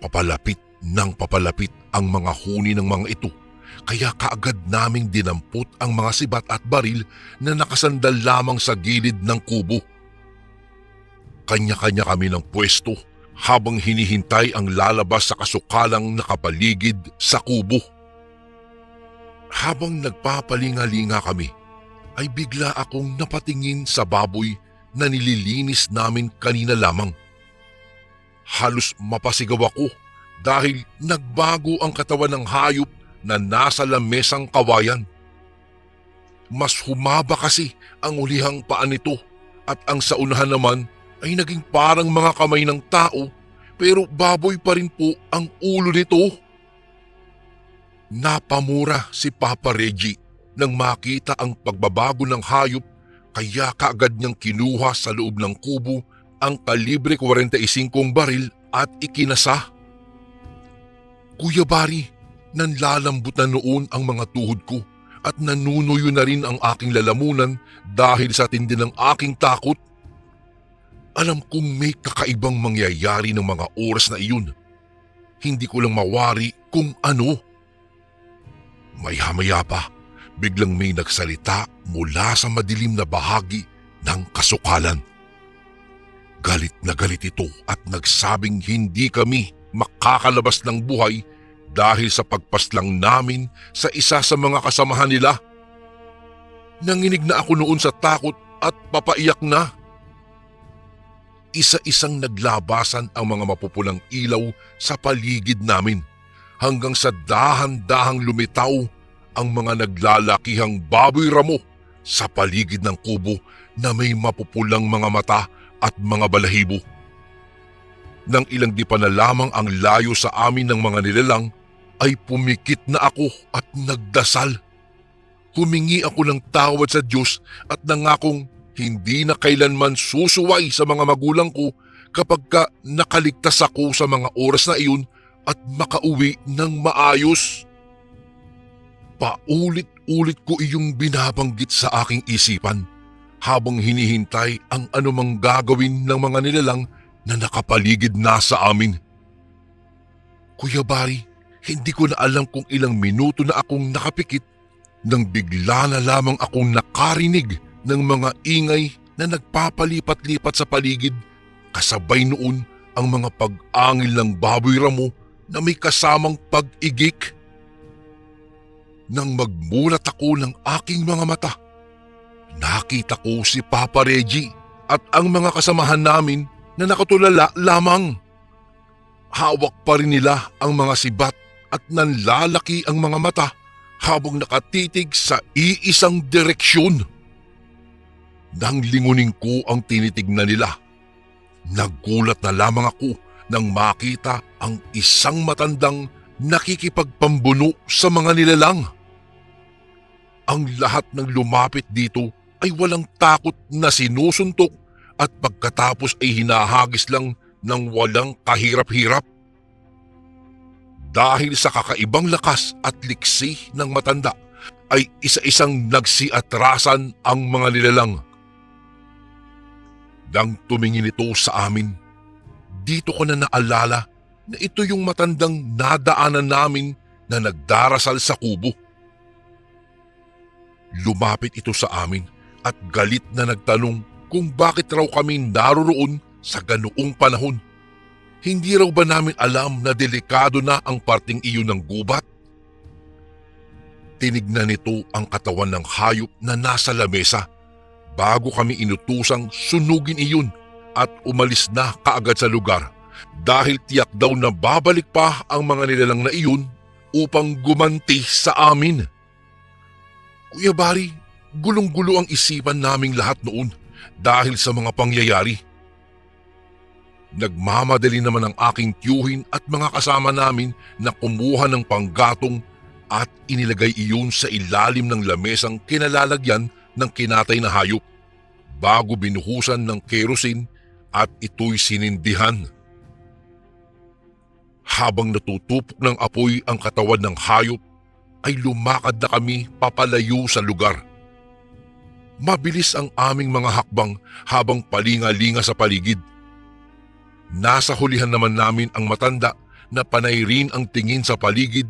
Papalapit ng papalapit ang mga huni ng mga ito, kaya kaagad naming dinampot ang mga sibat at baril na nakasandal lamang sa gilid ng kubo. Kanya-kanya kami ng pwesto habang hinihintay ang lalabas sa kasukalang nakapaligid sa kubo. Habang nagpapalinga-linga kami, ay bigla akong napatingin sa baboy na nililinis namin kanina lamang. Halos mapasigaw ako dahil nagbago ang katawan ng hayop na nasa lamesang kawayan. Mas humaba kasi ang ulihang paa nito at ang sa unahan naman ay naging parang mga kamay ng tao pero baboy pa rin po ang ulo nito. Napamura si Papa Reggie Nang makita ang pagbabago ng hayop, kaya kaagad niyang kinuha sa loob ng kubo ang kalibre 45 baril at ikinasa. Kuya Bari, nanlalambot na noon ang mga tuhod ko at nanunuyo na rin ang aking lalamunan dahil sa tindi ng aking takot. Alam kong may kakaibang mangyayari ng mga oras na iyon. Hindi ko lang mawari kung ano. Maya-maya pa, biglang may nagsalita mula sa madilim na bahagi ng kasukalan. Galit na galit ito at nagsabing hindi kami makakalabas ng buhay dahil sa pagpaslang namin sa isa sa mga kasamahan nila. Nanginig na ako noon sa takot at papaiyak na. Isa-isang naglabasan ang mga mapupulang ilaw sa paligid namin hanggang sa dahan-dahang lumitaw ang mga naglalakihang baboy ramo sa paligid ng kubo na may mapupulang mga mata at mga balahibo. Nang ilang di pa na lamang ang layo sa amin ng mga nilalang, ay pumikit na ako at nagdasal. Humingi ako ng tawad sa Diyos at nangakong hindi na kailanman susuway sa mga magulang ko kapag nakaligtas ako sa mga oras na iyon at makauwi ng maayos. Paulit-ulit ko iyong binabanggit sa aking isipan habang hinihintay ang anumang gagawin ng mga nilalang na nakapaligid na sa amin. Kuya Bari, hindi ko na alam kung ilang minuto na akong nakapikit nang bigla na lamang akong nakarinig ng mga ingay na nagpapalipat-lipat sa paligid, kasabay noon ang mga pag-angil ng baboy ramo na may kasamang pag-igik. Nang magmulat ako ng aking mga mata, nakita ko si Papa Reggie at ang mga kasamahan namin na nakatulala lamang. Hawak pa rin nila ang mga sibat at nanlalaki ang mga mata habang nakatitig sa iisang direksyon. Nang lingunin ko ang tinitignan nila, naggulat na lamang ako nang makita ang isang matandang nakikipagpambuno sa mga nilalang. Ang lahat ng lumapit dito ay walang takot na sinusuntok at pagkatapos ay hinahagis lang ng walang kahirap-hirap. Dahil sa kakaibang lakas at liksi ng matanda ay isa-isang nagsiatrasan ang mga nilalang. Nang tumingin ito sa amin, dito ko na naalala na ito yung matandang nadaanan namin na nagdarasal sa kubo. Lumapit ito sa amin at galit na nagtanong kung bakit raw kami naroroon sa ganoong panahon. Hindi raw ba namin alam na delikado na ang parting iyon ng gubat? Tinignan nito ang katawan ng hayop na nasa lamesa bago kami inutusang sunugin iyon at umalis na kaagad sa lugar dahil tiyak daw na babalik pa ang mga nilalang na iyon upang gumanti sa amin. Kuya Bari, gulong-gulo ang isipan naming lahat noon dahil sa mga pangyayari. Nagmamadali naman ang aking tiyuhin at mga kasama namin na kumuha ng panggatong at inilagay iyon sa ilalim ng lamesang kinalalagyan ng kinatay na hayop bago binuhusan ng kerosene at ito'y sinindihan. Habang natutupok ng apoy ang katawan ng hayop, ay lumakad na kami papalayo sa lugar. Mabilis ang aming mga hakbang habang palinga-linga sa paligid. Nasa hulihan naman namin ang matanda na panay rin ang tingin sa paligid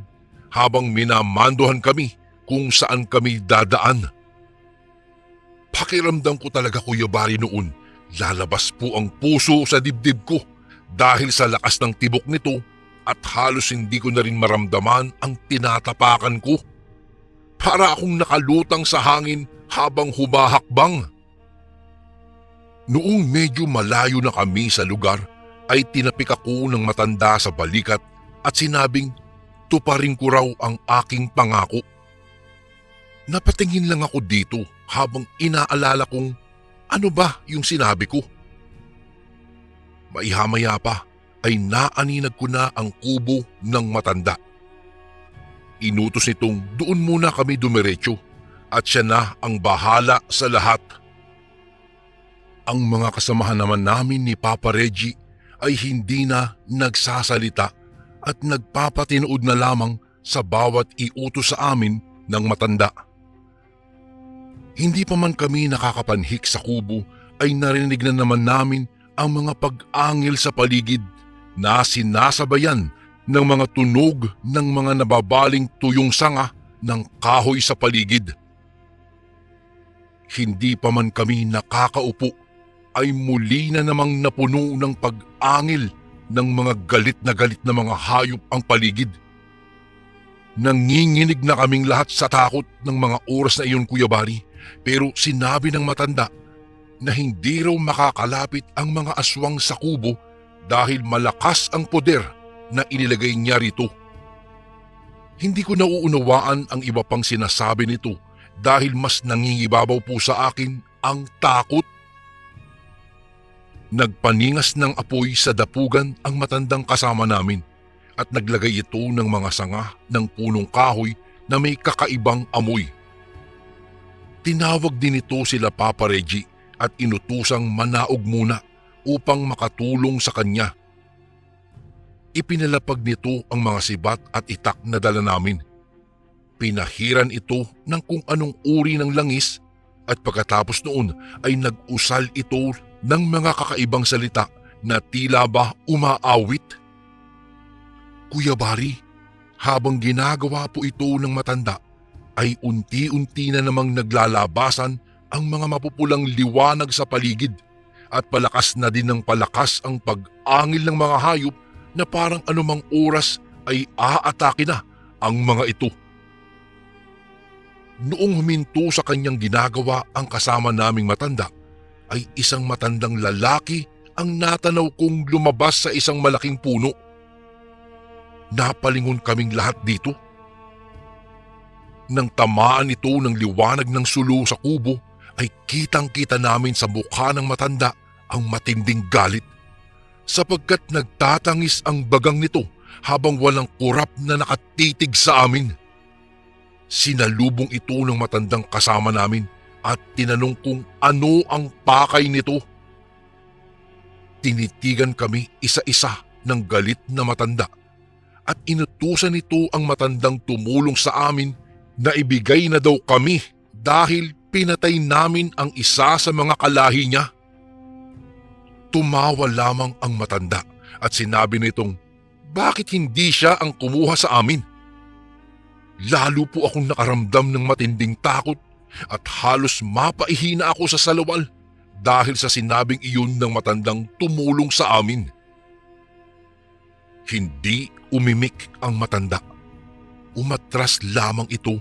habang minamandohan kami kung saan kami dadaan. Pakiramdam ko talaga, Kuya Bari, noon lalabas po ang puso sa dibdib ko dahil sa lakas ng tibok nito at halos hindi ko na rin maramdaman ang tinatapakan ko. Para akong nakalutang sa hangin habang humahakbang. Noong medyo malayo na kami sa lugar, ay tinapik ako ng matanda sa balikat at sinabing tuparin ko raw ang aking pangako. Napatingin lang ako dito habang inaalala kong ano ba yung sinabi ko. Maihamaya pa ay naaninag ko na ang kubo ng matanda. Inutos nitong doon muna kami dumiretso at siya na ang bahala sa lahat. Ang mga kasamahan naman namin ni Papa Reggie ay hindi na nagsasalita at nagpapatinood na lamang sa bawat iutos sa amin ng matanda. Hindi pa man kami nakakapanhik sa kubo ay narinig na naman namin ang mga pag-angil sa paligid na sinasabayan ng mga tunog ng mga nababaling tuyong sanga ng kahoy sa paligid. Hindi pa man kami nakakaupo ay muli na namang napuno ng pag-angil ng mga galit na mga hayop ang paligid. Nanginginig na kaming lahat sa takot ng mga oras na iyon, Kuya Bari, pero sinabi ng matanda na hindi raw makakalapit ang mga aswang sa kubo dahil malakas ang poder na inilagay niya rito. Hindi ko nauunawaan ang iba pang sinasabi nito dahil mas nangingibabaw po sa akin ang takot. Nagpaningas ng apoy sa dapugan ang matandang kasama namin at naglagay ito ng mga sanga ng punong kahoy na may kakaibang amoy. Tinawag din ito sila Papa Reggie at inutusang manaog muna upang makatulong sa kanya. Ipinalapag nito ang mga sibat at itak na dala namin. Pinahiran ito ng kung anong uri ng langis at pagkatapos noon ay nag-usal ito ng mga kakaibang salita na tila ba umaawit. Kuya Bari, habang ginagawa po ito ng matanda ay unti-unti na namang naglalabasan ang mga mapupulang liwanag sa paligid at palakas na din ng palakas ang pag-angil ng mga hayop na parang anumang oras ay aatake na ang mga ito. Noong huminto sa kanyang ginagawa ang kasama naming matanda, ay isang matandang lalaki ang natanaw kong lumabas sa isang malaking puno. Napalingon kaming lahat dito. Nang tamaan ito ng liwanag ng sulo sa kubo, ay kitang-kita namin sa mukha ng matanda ang matinding galit, sapagkat nagtatangis ang bagang nito habang walang kurap na nakatitig sa amin. Sinalubong ito ng matandang kasama namin at tinanong kung ano ang pakay nito. Tinitigan kami isa-isa ng galit na matanda at inutusan nito ang matandang tumulong sa amin na ibigay na daw kami dahil pinatay namin ang isa sa mga kalahi niya. Tumawa lamang ang matanda at sinabi nitong bakit hindi siya ang kumuha sa amin. Lalo po akong nakaramdam ng matinding takot at halos mapaihina ako sa salawal dahil sa sinabing iyon ng matandang tumulong sa amin. Hindi umimik ang matanda. Umatras lamang ito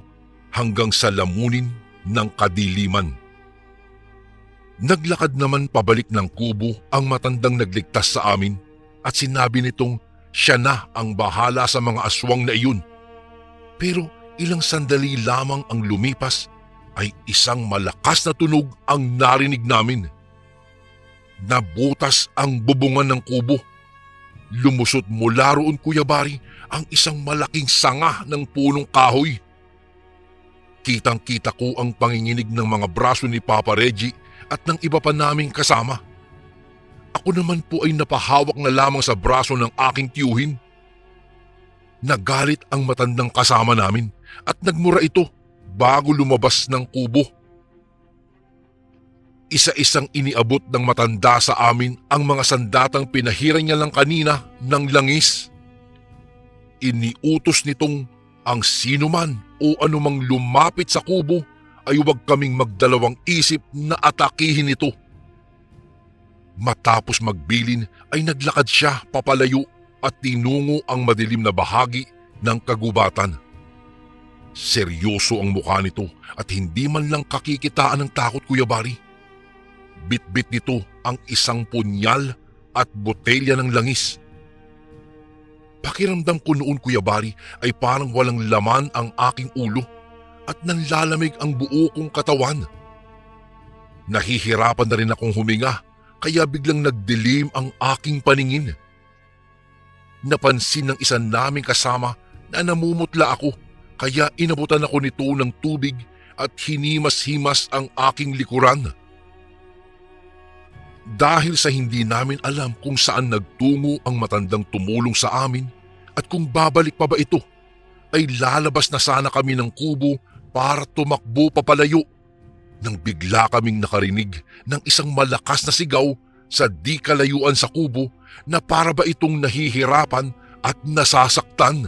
hanggang sa lamunin ng kadiliman. Naglakad naman pabalik ng kubo ang matandang nagligtas sa amin at sinabi nitong siya na ang bahala sa mga aswang na iyon. Pero ilang sandali lamang ang lumipas ay isang malakas na tunog ang narinig namin. Nabutas ang bubungan ng kubo. Lumusot mula roon, Kuya Bari, ang isang malaking sanga ng punong kahoy. Kitang-kita ko ang panginginig ng mga braso ni Papa Reggie at ng iba pa naming kasama. Ako naman po ay napahawak na lamang sa braso ng aking tiyuhin. Nagalit ang matandang kasama namin at nagmura ito bago lumabas ng kubo. Isa-isang iniabot ng matanda sa amin ang mga sandatang pinahiran niya lang kanina ng langis. Iniutos nitong ang sinuman o anumang lumapit sa kubo ay huwag kaming magdalawang isip na atakihin ito. Matapos magbilin ay naglakad siya papalayo at tinungo ang madilim na bahagi ng kagubatan. Seryoso ang mukha nito at hindi man lang kakikitaan ng takot, Kuya Bari. Bit-bit nito ang isang punyal at botelya ng langis. Pakiramdam ko noon, Kuya Bari, ay parang walang laman ang aking ulo at nanlalamig ang buo kong katawan. Nahihirapan na rin akong huminga kaya biglang nagdilim ang aking paningin. Napansin ng isa naming kasama na namumutla ako kaya inabutan ako nito ng tubig at hinimas-himas ang aking likuran. Dahil sa hindi namin alam kung saan nagtungo ang matandang tumulong sa amin at kung babalik pa ba ito, ay lalabas na sana kami ng kubo para tumakbo papalayo nang bigla kaming nakarinig ng isang malakas na sigaw sa di kalayuan sa kubo na para ba itong nahihirapan at nasasaktan.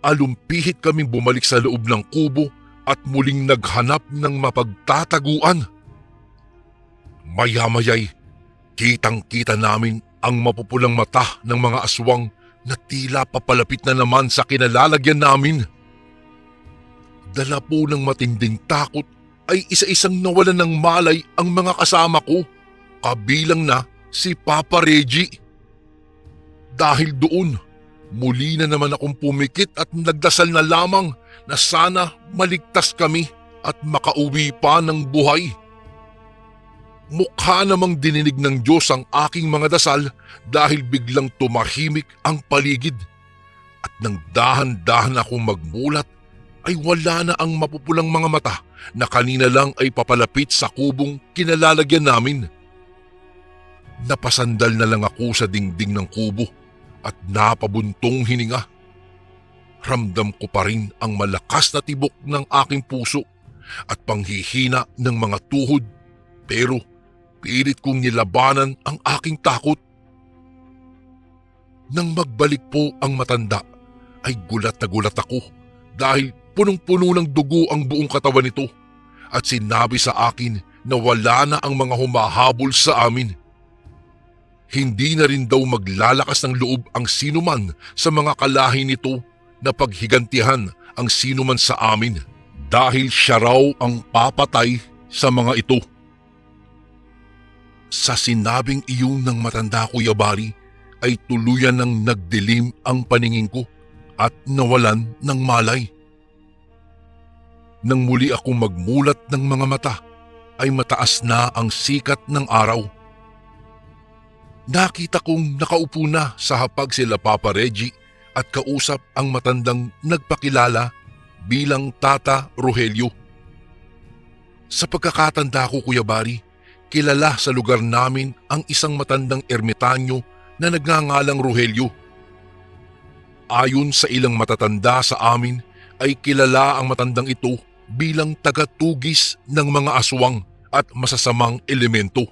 Alumpihit kaming bumalik sa loob ng kubo at muling naghanap ng mapagtataguan. Maya-maya'y kitang-kita namin ang mapupulang mata ng mga aswang na tila papalapit na naman sa kinalalagyan namin. Dala po ng matinding takot ay isa-isang nawalan ng malay ang mga kasama ko, kabilang na si Papa Reggie. Dahil doon, muli na naman akong pumikit at nagdasal na lamang na sana maligtas kami at makauwi pa ng buhay. Mukha namang dininig ng Diyos ang aking mga dasal dahil biglang tumahimik ang paligid. At nang dahan-dahan akong magmulat ay wala na ang mapupulang mga mata na kanina lang ay papalapit sa kubong kinalalagyan namin. Napasandal na lang ako sa dingding ng kubo at napabuntong hininga. Ramdam ko pa rin ang malakas na tibok ng aking puso at panghihina ng mga tuhod, pero pilit kong nilabanan ang aking takot. Nang magbalik po ang matanda, ay gulat na gulat ako dahil punong-puno ng dugo ang buong katawan nito at sinabi sa akin na wala na ang mga humahabol sa amin. Hindi na rin daw maglalakas ng loob ang sinuman sa mga kalahi nito na paghigantihan ang sinuman sa amin dahil siya raw ang papatay sa mga ito. Sa sinabing iyon ng matanda, Kuya Bari, ay tuluyan ng nagdilim ang paningin ko at nawalan ng malay. Nang muli akong magmulat ng mga mata, ay mataas na ang sikat ng araw. Nakita kong nakaupo na sa hapag sila Papa Reggie at kausap ang matandang nagpakilala bilang Tata Rogelio. Sa pagkakatanda ko, Kuya Bari, kilala sa lugar namin ang isang matandang ermitanyo na nagngangalang Rogelio. Ayon sa ilang matatanda sa amin ay kilala ang matandang ito bilang tagatugis ng mga aswang at masasamang elemento.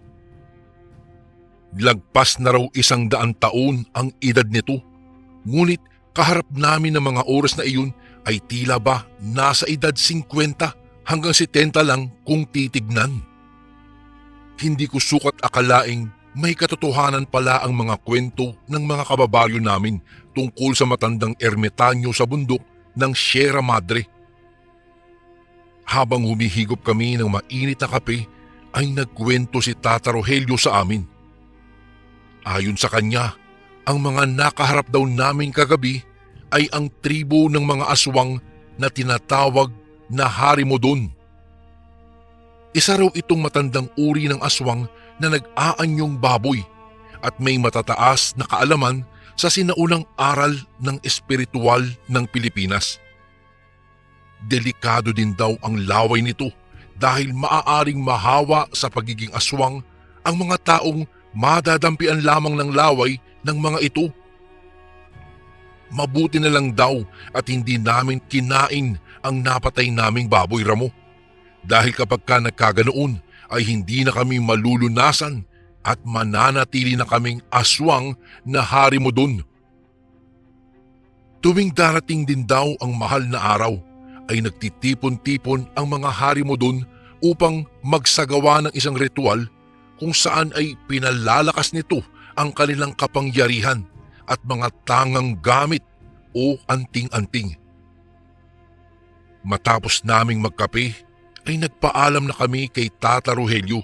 Lagpas na raw 100 taon ang edad nito, ngunit kaharap namin ng mga oras na iyon ay tila ba nasa edad 50 hanggang 70 lang kung titignan. Hindi ko sukat akalaing may katotohanan pala ang mga kwento ng mga kababaryo namin tungkol sa matandang ermitanyo sa bundok ng Sierra Madre. Habang humihigop kami ng mainit na kape, ay nagkwento si Tata Rogelio sa amin. Ayon sa kanya, ang mga nakaharap daw namin kagabi ay ang tribo ng mga aswang na tinatawag na Harimodon. Isa raw itong matandang uri ng aswang na nag-aanyong baboy at may matataas na kaalaman sa sinaunang aral ng espiritual ng Pilipinas. Delikado din daw ang laway nito dahil maaaring mahawa sa pagiging aswang ang mga taong madadampian lamang ng laway ng mga ito. Mabuti na lang daw at hindi namin kinain ang napatay naming baboy, Ramo. Dahil kapag ka nagkaganoon ay hindi na kami malulunasan at mananatili na kaming aswang na Harimodon. Tuwing darating din daw ang mahal na araw ay nagtitipon-tipon ang mga Harimodon upang magsagawa ng isang ritual kung saan ay pinalalakas nito ang kanilang kapangyarihan at mga tangang gamit o anting-anting. Matapos naming magkape ay nagpaalam na kami kay Tata Rogelio.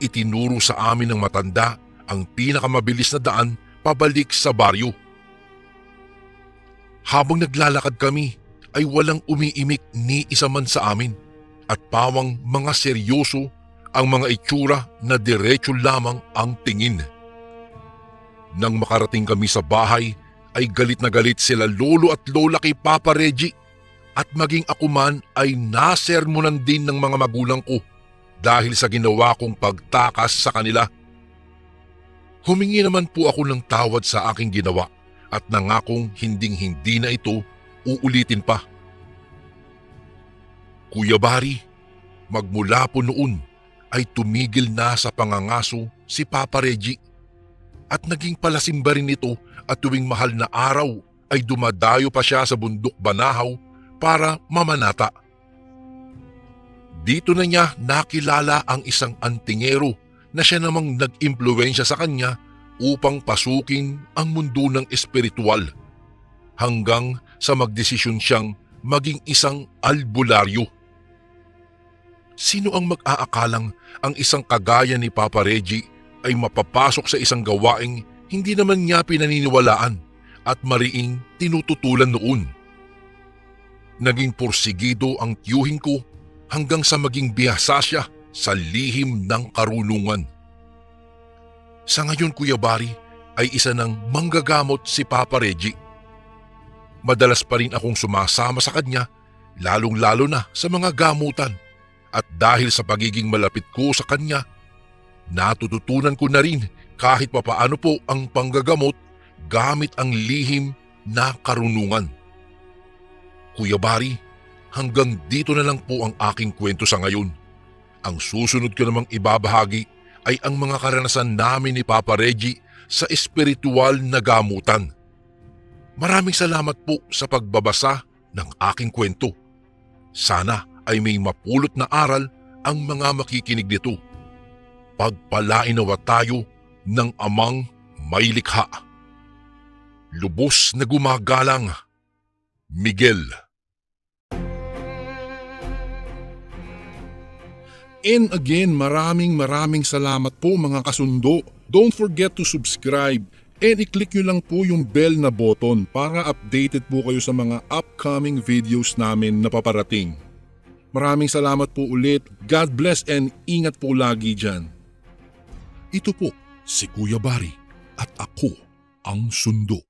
Itinuro sa amin ng matanda ang pinakamabilis na daan pabalik sa baryo. Habang naglalakad kami ay walang umiimik ni isa man sa amin at pawang mga seryoso ang mga itsura na diretso lamang ang tingin. Nang makarating kami sa bahay ay galit na galit sila lolo at lola kay Papa Reggie at maging ako man ay nasermonan din ng mga magulang ko dahil sa ginawa kong pagtakas sa kanila. Humingi naman po ako ng tawad sa aking ginawa at nangakong hinding-hindi na ito uulitin pa. Kuya Bari, magmula po noon ay tumigil na sa pangangaso si Papa Reggie at naging palasimba rin ito at tuwing mahal na araw ay dumadayo pa siya sa bundok Banahaw para mamanata. Dito na niya nakilala ang isang antingero na siya namang nag-impluwensya sa kanya upang pasukin ang mundo ng espiritual hanggang sa magdesisyon siyang maging isang albularyo. Sino ang mag-aakalang ang isang kagaya ni Papa Reggie ay mapapasok sa isang gawaing hindi naman niya pinaniniwalaan at mariing tinututulan noon? Naging porsigido ang tiyuhin ko hanggang sa maging bihasa siya sa lihim ng karunungan. Sa ngayon, Kuya Bari, ay isa ng manggagamot si Papa Reggie. Madalas pa rin akong sumasama sa kanya, lalong-lalo na sa mga gamutan. At dahil sa pagiging malapit ko sa kanya, natututunan ko na rin kahit papaano po ang panggagamot gamit ang lihim na karunungan. Kuya Bari, hanggang dito na lang po ang aking kwento sa ngayon. Ang susunod ko namang ibabahagi ay ang mga karanasan namin ni Papa Reggie sa espiritual na gamutan. Maraming salamat po sa pagbabasa ng aking kwento. Sana ay may mapulot na aral ang mga makikinig nito. Pagpalain nawa tayo ng Amang may likha. Lubos na gumagalang, Miguel. And again, maraming salamat po mga kasundo. Don't forget to subscribe and i-click nyo lang po yung bell na button para updated po kayo sa mga upcoming videos namin na paparating. Maraming salamat po ulit. God bless and ingat po lagi dyan. Ito po si Kuya Bari at ako ang sundo.